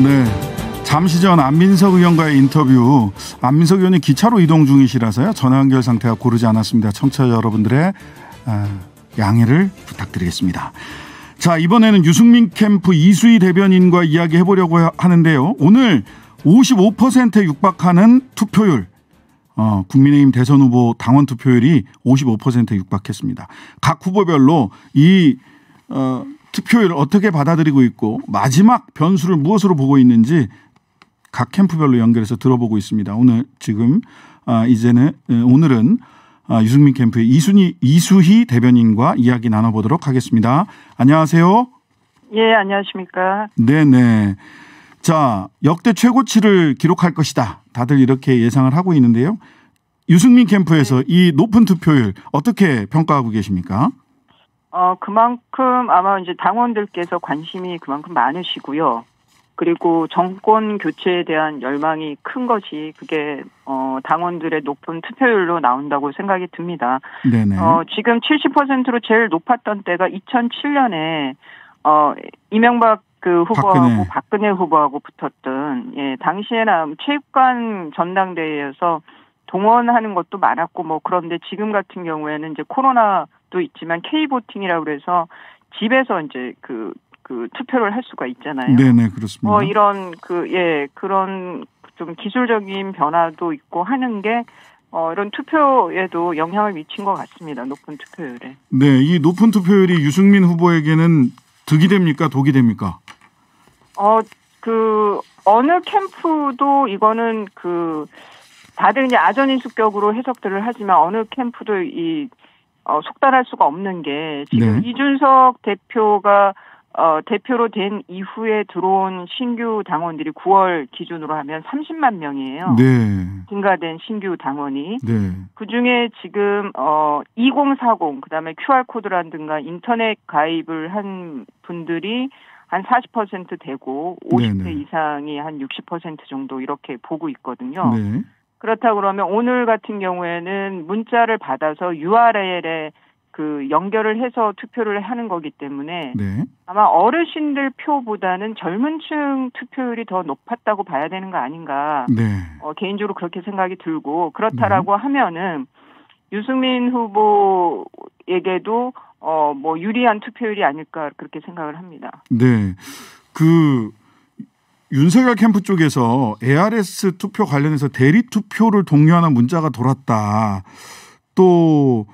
네. 잠시 전 안민석 의원과의 인터뷰. 안민석 의원이 기차로 이동 중이시라서요. 전화 연결 상태가 고르지 않았습니다. 청취자 여러분들의 양해를 부탁드리겠습니다. 자, 이번에는 유승민 캠프 이수희 대변인과 이야기해보려고 하는데요. 오늘 55%에 육박하는 투표율. 국민의힘 대선 후보 당원 투표율이 55%에 육박했습니다. 각 후보별로 이 투표율을 어떻게 받아들이고 있고 마지막 변수를 무엇으로 보고 있는지 각 캠프별로 연결해서 들어보고 있습니다. 오늘은 유승민 캠프의 이수희 대변인과 이야기 나눠보도록 하겠습니다. 안녕하세요. 예, 안녕하십니까. 네네. 자, 역대 최고치를 기록할 것이다. 다들 이렇게 예상을 하고 있는데요. 유승민 캠프에서 이 높은 투표율 어떻게 평가하고 계십니까? 그만큼 아마 이제 당원들께서 관심이 그만큼 많으시고요. 그리고 정권 교체에 대한 열망이 큰 것이 그게 당원들의 높은 투표율로 나온다고 생각이 듭니다. 네네. 지금 70%로 제일 높았던 때가 2007년에 이명박 후보하고 박근혜 후보하고 붙었던 당시에는 체육관 전당대회에서 동원하는 것도 많았고 그런데 지금 같은 경우에는 이제 코로나도 있지만 K보팅이라고 그래서 집에서 이제 그 투표를 할 수가 있잖아요. 네네, 그렇습니다. 이런 그런 좀 기술적인 변화도 있고 하는 게 이런 투표에도 영향을 미친 것 같습니다. 높은 투표율에. 네, 이 높은 투표율이 유승민 후보에게는 득이 됩니까? 독이 됩니까? 어느 캠프도 이거는 다들 이제 아전인수격으로 해석들을 하지만 어느 캠프도 속단할 수가 없는 게 지금 네. 이준석 대표가 대표로 된 이후에 들어온 신규 당원들이 9월 기준으로 하면 30만 명이에요. 네. 증가된 신규 당원이. 네. 그중에 지금 2040 그다음에 QR코드라든가 인터넷 가입을 한 분들이 한 40% 되고 50대 네네. 이상이 한 60% 정도 이렇게 보고 있거든요. 네. 그렇다 그러면 오늘 같은 경우에는 문자를 받아서 URL에 연결을 해서 투표를 하는 거기 때문에 네. 아마 어르신들 표보다는 젊은 층 투표율이 더 높았다고 봐야 되는 거 아닌가. 네. 개인적으로 그렇게 생각이 들고 그렇다라고 하면은 유승민 후보에게도 유리한 투표율이 아닐까 그렇게 생각을 합니다. 네. 윤석열 캠프 쪽에서 ARS 투표 관련해서 대리 투표를 독려하는 문자가 돌았다. 또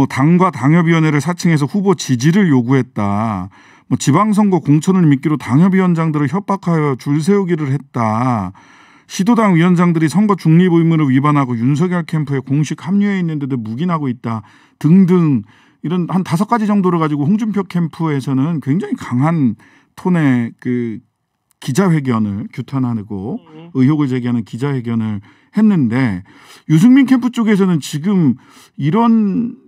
당과 당협위원회를 사칭해서 후보 지지를 요구했다. 지방선거 공천을 미끼로 당협위원장들을 협박하여 줄 세우기를 했다. 시도당 위원장들이 선거 중립 의무를 위반하고 윤석열 캠프에 공식 합류해 있는데도 묵인하고 있다. 등등 이런 한 5가지 정도를 가지고 홍준표 캠프에서는 굉장히 강한 톤의 기자회견을 규탄하고 의혹을 제기하는 기자회견을 했는데 유승민 캠프 쪽에서는 지금 이런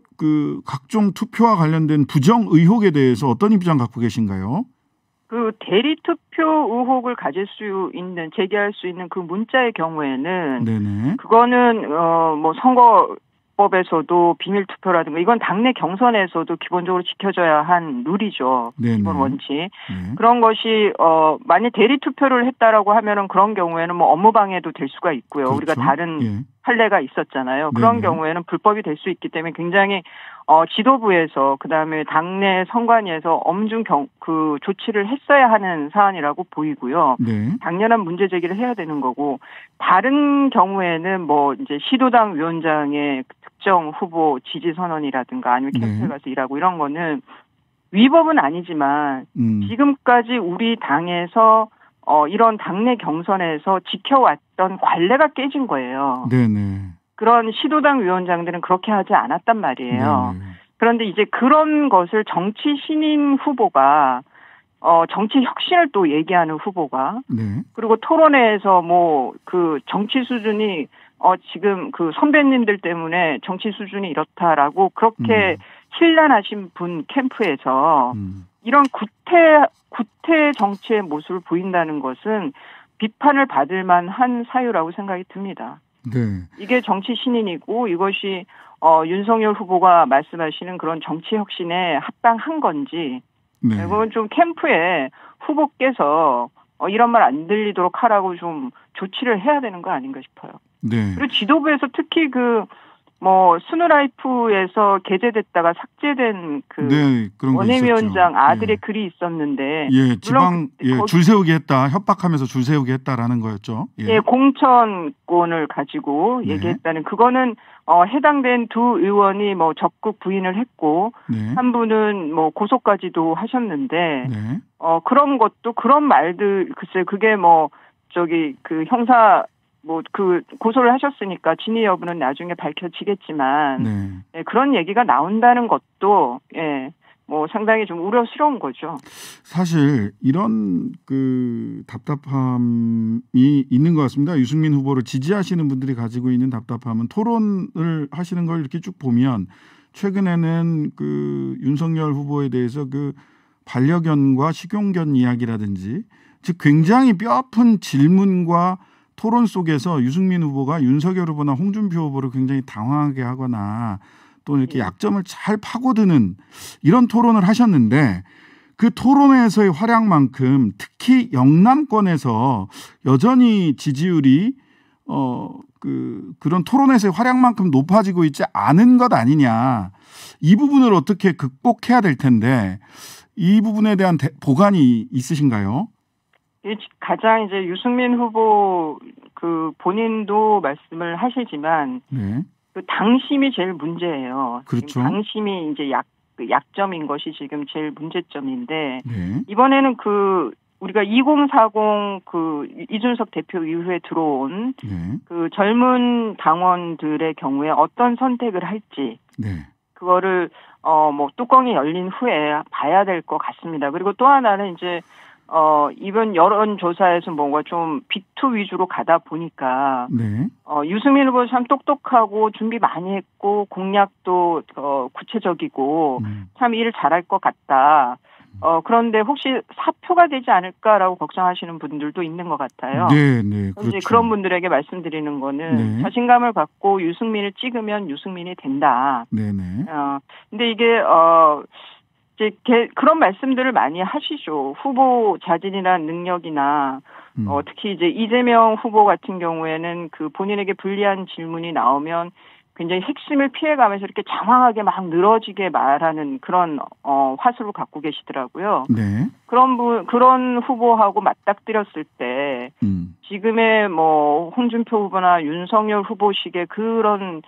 각종 투표와 관련된 부정 의혹에 대해서 어떤 입장 갖고 계신가요? 대리 투표 의혹을 제기할 수 있는 그 문자의 경우에는 네네. 그거는 선거법에서도 비밀 투표라든가 이건 당내 경선에서도 기본적으로 지켜져야 한 룰이죠. 네네. 기본 원칙. 네. 그런 것이 만약 대리 투표를 했다라고 하면은 그런 경우에는 업무 방해도 될 수가 있고요. 그렇죠. 우리가 다른 판례가 있었잖아요. 그런 경우에는 불법이 될 수 있기 때문에 굉장히 지도부에서 그다음에 당내 선관위에서 엄중 조치를 했어야 하는 사안이라고 보이고요. 네. 당연한 문제 제기를 해야 되는 거고 다른 경우에는 이제 시도당 위원장의 특정 후보 지지 선언이라든가 아니면 캠프에 가서 일하고 이런 거는 위법은 아니지만 지금까지 우리 당에서 이런 당내 경선에서 지켜왔던 관례가 깨진 거예요. 네네. 그런 시도당 위원장들은 그렇게 하지 않았단 말이에요. 네네. 그런데 이제 그런 것을 정치 신인 후보가 정치 혁신을 또 얘기하는 후보가 그리고 토론회에서 정치 수준이 지금 선배님들 때문에 정치 수준이 이렇다라고 그렇게 신란하신 분 캠프에서 이런 구태 정치의 모습을 보인다는 것은 비판을 받을 만한 사유라고 생각이 듭니다. 네. 이게 정치 신인이고 이것이 윤석열 후보가 말씀하시는 그런 정치 혁신에 합당한 건지 그건 좀 캠프에 후보께서 이런 말 안 들리도록 하라고 좀 조치를 해야 되는 거 아닌가 싶어요. 네. 그리고 지도부에서 특히 스누라이프에서 게재됐다가 삭제된 네, 그런 원외위원장 아들의 글이 있었는데. 예, 지방, 줄 세우게 했다, 협박하면서 줄 세우게 했다라는 거였죠. 예, 공천권을 가지고 얘기했다는, 그거는, 해당된 두 의원이 적극 부인을 했고, 한 분은 고소까지도 하셨는데, 그런 것도, 그런 말들, 글쎄, 그게 형사, 고소를 하셨으니까 진위 여부는 나중에 밝혀지겠지만, 그런 얘기가 나온다는 것도, 상당히 좀 우려스러운 거죠. 사실 이런 답답함이 있는 것 같습니다. 유승민 후보를 지지하시는 분들이 가지고 있는 답답함은, 토론을 하시는 걸 이렇게 쭉 보면 최근에는 윤석열 후보에 대해서 반려견과 식용견 이야기라든지, 즉 굉장히 뼈아픈 질문과 토론 속에서 유승민 후보가 윤석열 후보나 홍준표 후보를 굉장히 당황하게 하거나 또 이렇게 약점을 잘 파고드는 이런 토론을 하셨는데, 그 토론에서의 활약만큼 특히 영남권에서 여전히 지지율이 그런 토론에서의 활약만큼 높아지고 있지 않은 것 아니냐. 이 부분을 어떻게 극복해야 될 텐데, 이 부분에 대한 보관이 있으신가요? 가장 이제 유승민 후보 본인도 말씀을 하시지만, 당심이 제일 문제예요. 그렇죠. 당심이 이제 약점인 것이 지금 제일 문제점인데, 이번에는 우리가 2040 이준석 대표 이후에 들어온 젊은 당원들의 경우에 어떤 선택을 할지, 그거를 뚜껑이 열린 후에 봐야 될 것 같습니다. 그리고 또 하나는 이제 이번 여론조사에서 뭔가 좀 비투 위주로 가다 보니까, 유승민 후보 참 똑똑하고 준비 많이 했고, 공약도, 구체적이고, 참 일을 잘할 것 같다. 그런데 혹시 사표가 되지 않을까라고 걱정하시는 분들도 있는 것 같아요. 그렇죠. 이제 그런 분들에게 말씀드리는 거는, 자신감을 갖고 유승민을 찍으면 유승민이 된다. 근데 이게, 그런 말씀들을 많이 하시죠. 후보 자질이나 능력이나, 특히 이제 이재명 후보 같은 경우에는 본인에게 불리한 질문이 나오면 굉장히 핵심을 피해가면서 이렇게 장황하게 막 늘어지게 말하는 그런, 화술을 갖고 계시더라고요. 그런 후보하고 맞닥뜨렸을 때, 지금의 홍준표 후보나 윤석열 후보식의 그런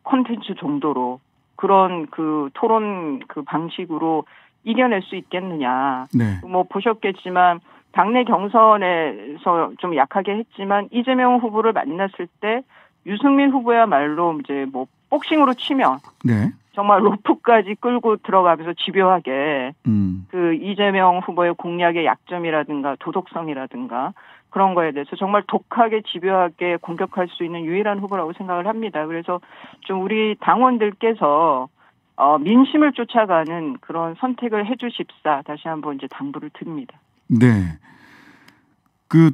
콘텐츠 정도로, 그런 토론 방식으로 이겨낼 수 있겠느냐. 보셨겠지만 당내 경선에서 좀 약하게 했지만 이재명 후보를 만났을 때 유승민 후보야말로 이제 복싱으로 치면 정말 로프까지 끌고 들어가면서 집요하게 이재명 후보의 공약의 약점이라든가 도덕성이라든가 그런 거에 대해서 정말 독하게 집요하게 공격할 수 있는 유일한 후보라고 생각을 합니다. 그래서 좀 우리 당원들께서 민심을 쫓아가는 그런 선택을 해 주십사 다시 한번 이제 당부를 드립니다.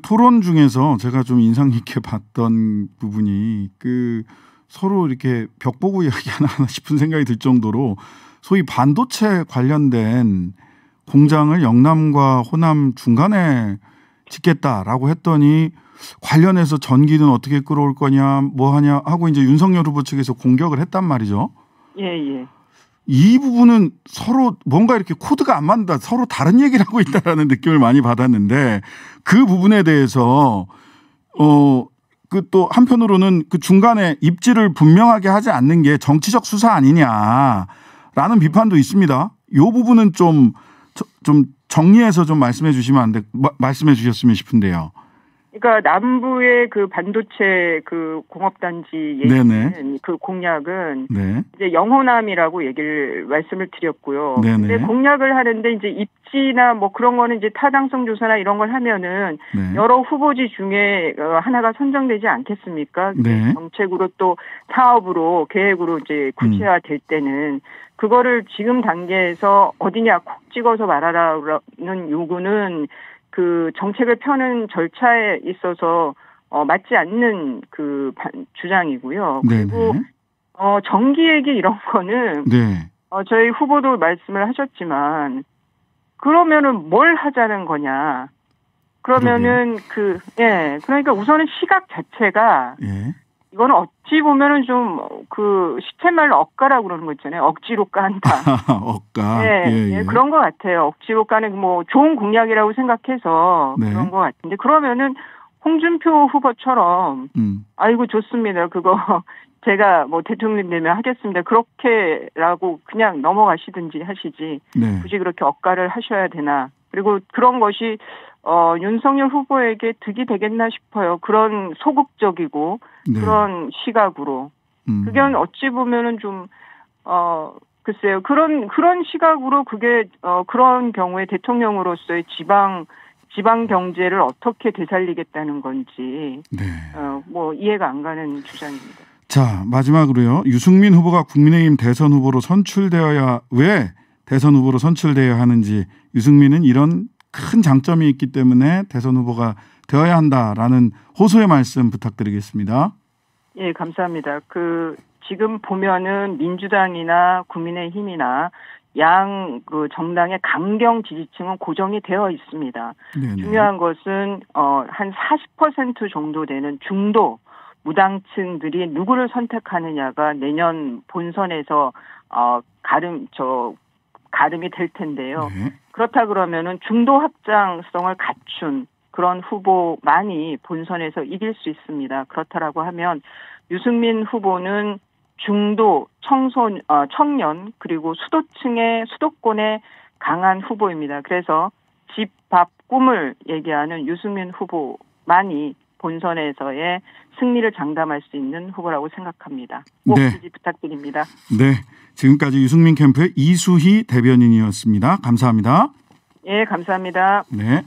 토론 중에서 제가 좀 인상 깊게 봤던 부분이 서로 이렇게 벽 보고 이야기하나 싶은 생각이 들 정도로 소위 반도체 관련된 공장을 영남과 호남 중간에 짓겠다라고 했더니 관련해서 전기는 어떻게 끌어올 거냐 뭐 하냐 하고 이제 윤석열 후보 측에서 공격을 했단 말이죠. 이 부분은 서로 뭔가 이렇게 코드가 안 맞는다, 서로 다른 얘기를 하고 있다라는 느낌을 많이 받았는데, 그 부분에 대해서 또 한편으로는 중간에 입지를 분명하게 하지 않는 게 정치적 수사 아니냐라는 비판도 있습니다. 이 부분은 좀 정리해서 좀 말씀해 주시면 말씀해 주셨으면 싶은데요. 그러니까 남부의 반도체 공업단지 얘기는 공약은 이제 영호남이라고 말씀을 드렸고요. 근데 공약을 하는데 이제 입지나 그런 거는 이제 타당성 조사나 이런 걸 하면은 여러 후보지 중에 하나가 선정되지 않겠습니까? 정책으로 또 사업으로 계획으로 이제 구체화될 때는 그거를 지금 단계에서 어디냐 콕 찍어서 말하라는 요구는 정책을 펴는 절차에 있어서 맞지 않는 주장이고요. 그리고 전기 얘기 이런 거는 저희 후보도 말씀을 하셨지만 그러면은 뭘 하자는 거냐? 그러면은 그러니까 우선은 시각 자체가 이거는 어찌 보면은 좀 그 시쳇말로 억가라고 그러는 거 있잖아요. 억지로 깐다. 억가. 그런 것 같아요. 억지로 까는 뭐 좋은 공약이라고 생각해서 그런 것 같은데 그러면은 홍준표 후보처럼 아이고 좋습니다. 그거 제가 뭐 대통령 되면 하겠습니다. 그렇게라고 그냥 넘어가시든지 하시지. 굳이 그렇게 억가를 하셔야 되나. 그리고 그런 것이 윤석열 후보에게 득이 되겠나 싶어요. 그런 소극적이고 그런 시각으로. 그게 어찌 보면은 좀 글쎄요. 그런 시각으로 그게 그런 경우에 대통령으로서의 지방 경제를 어떻게 되살리겠다는 건지 뭐 이해가 안 가는 주장입니다. 자, 마지막으로요. 유승민 후보가 국민의힘 대선 후보로 왜 대선 후보로 선출되어야 하는지, 유승민은 이런 큰 장점이 있기 때문에 대선 후보가 되어야 한다라는 호소의 말씀 부탁드리겠습니다. 예, 감사합니다. 지금 보면은 민주당이나 국민의힘이나 그 정당의 강경 지지층은 고정이 되어 있습니다. 중요한 것은 한 40% 정도 되는 중도 무당층들이 누구를 선택하느냐가 내년 본선에서 가름이 될 텐데요. 그렇다 그러면은 중도 확장성을 갖춘 그런 후보만이 본선에서 이길 수 있습니다. 그렇다라고 하면 유승민 후보는 중도 청년 그리고 수도권의 강한 후보입니다. 그래서 집, 밥, 꿈을 얘기하는 유승민 후보만이 본선에서의 승리를 장담할 수 있는 후보라고 생각합니다. 꼭 지지 부탁드립니다. 네, 지금까지 유승민 캠프의 이수희 대변인이었습니다. 감사합니다. 예, 감사합니다. 네.